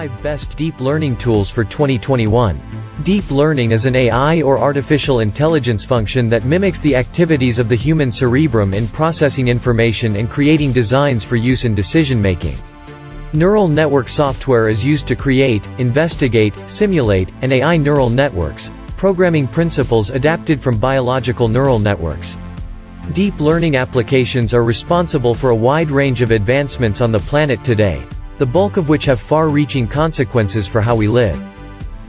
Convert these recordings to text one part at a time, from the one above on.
5 Best Deep Learning Tools for 2021. Deep learning is an AI or artificial intelligence function that mimics the activities of the human cerebrum in processing information and creating designs for use in decision-making. Neural network software is used to create, investigate, simulate, and AI neural networks, programming principles adapted from biological neural networks. Deep learning applications are responsible for a wide range of advancements on the planet today, the bulk of which have far-reaching consequences for how we live.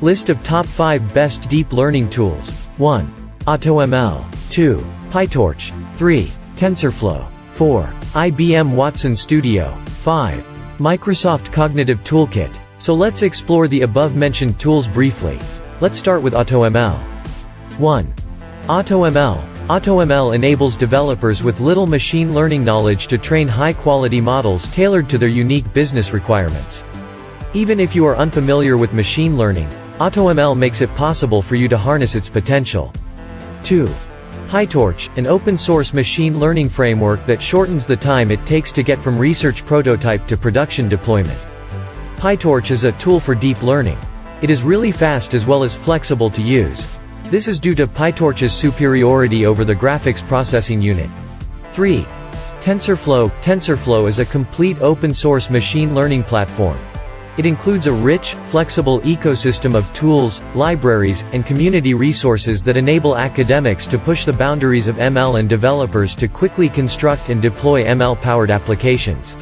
List of top 5 best deep learning tools. 1. AutoML. 2. PyTorch. 3. TensorFlow. 4. IBM Watson Studio. 5. Microsoft Cognitive Toolkit. So let's explore the above-mentioned tools briefly. Let's start with AutoML. 1. AutoML. AutoML enables developers with little machine learning knowledge to train high-quality models tailored to their unique business requirements. Even if you are unfamiliar with machine learning, AutoML makes it possible for you to harness its potential. 2. PyTorch, an open-source machine learning framework that shortens the time it takes to get from research prototype to production deployment. PyTorch is a tool for deep learning. It is really fast as well as flexible to use. This is due to PyTorch's superiority over the graphics processing unit. 3. TensorFlow. TensorFlow is a complete open-source machine learning platform. It includes a rich, flexible ecosystem of tools, libraries, and community resources that enable academics to push the boundaries of ML and developers to quickly construct and deploy ML-powered applications.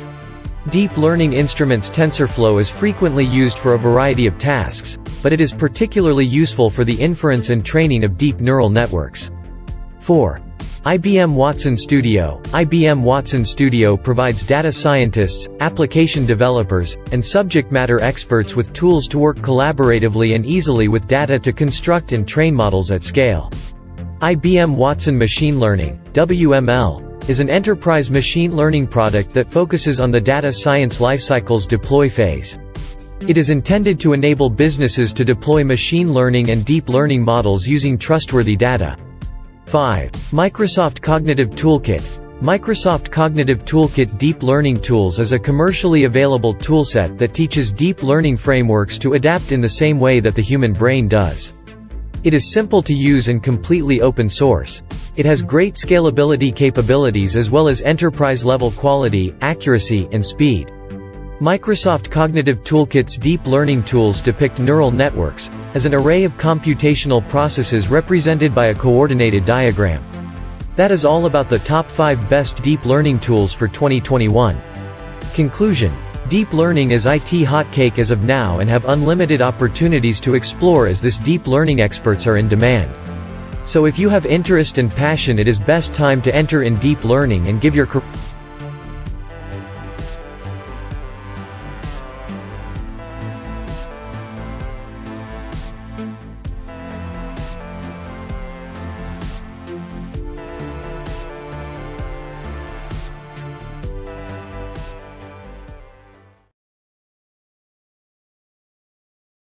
Deep Learning Instruments. TensorFlow is frequently used for a variety of tasks, but it is particularly useful for the inference and training of deep neural networks. 4. IBM Watson Studio. IBM Watson Studio provides data scientists, application developers, and subject matter experts with tools to work collaboratively and easily with data to construct and train models at scale. IBM Watson Machine Learning, WML, is an enterprise machine learning product that focuses on the data science lifecycle's deploy phase. It is intended to enable businesses to deploy machine learning and deep learning models using trustworthy data. 5. Microsoft Cognitive Toolkit. Microsoft Cognitive Toolkit Deep Learning Tools is a commercially available toolset that teaches deep learning frameworks to adapt in the same way that the human brain does. It is simple to use and completely open source. It has great scalability capabilities as well as enterprise-level quality, accuracy, and speed. Microsoft Cognitive Toolkit's deep learning tools depict neural networks as an array of computational processes represented by a coordinated diagram. That is all about the top 5 best deep learning tools for 2021. Conclusion: deep learning is IT hotcake as of now and have unlimited opportunities to explore as this deep learning experts are in demand. So if you have interest and passion, it is best time to enter in deep learning and give your career